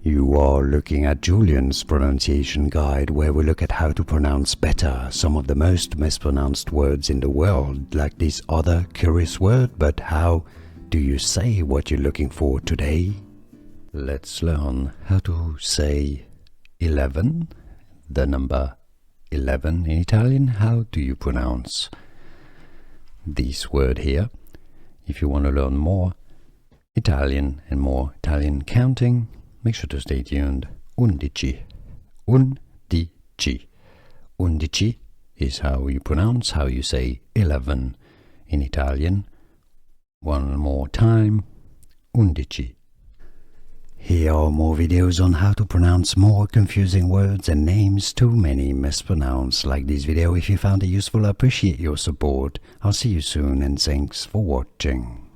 You are looking at Julian's pronunciation guide, where we look at how to pronounce better some of the most mispronounced words in the world, like this other curious word. But how do you say what you're looking for today? Let's learn how to say 11, the number 11 in Italian. How do you pronounce this word here? If you want to learn more Italian and more Italian counting, make sure to stay tuned. Undici. Undici. Undici is how you pronounce, how you say 11 in Italian. One more time. Undici. Here are more videos on how to pronounce more confusing words and names too many mispronounced. Like this video if you found it useful. I appreciate your support. I'll see you soon and thanks for watching.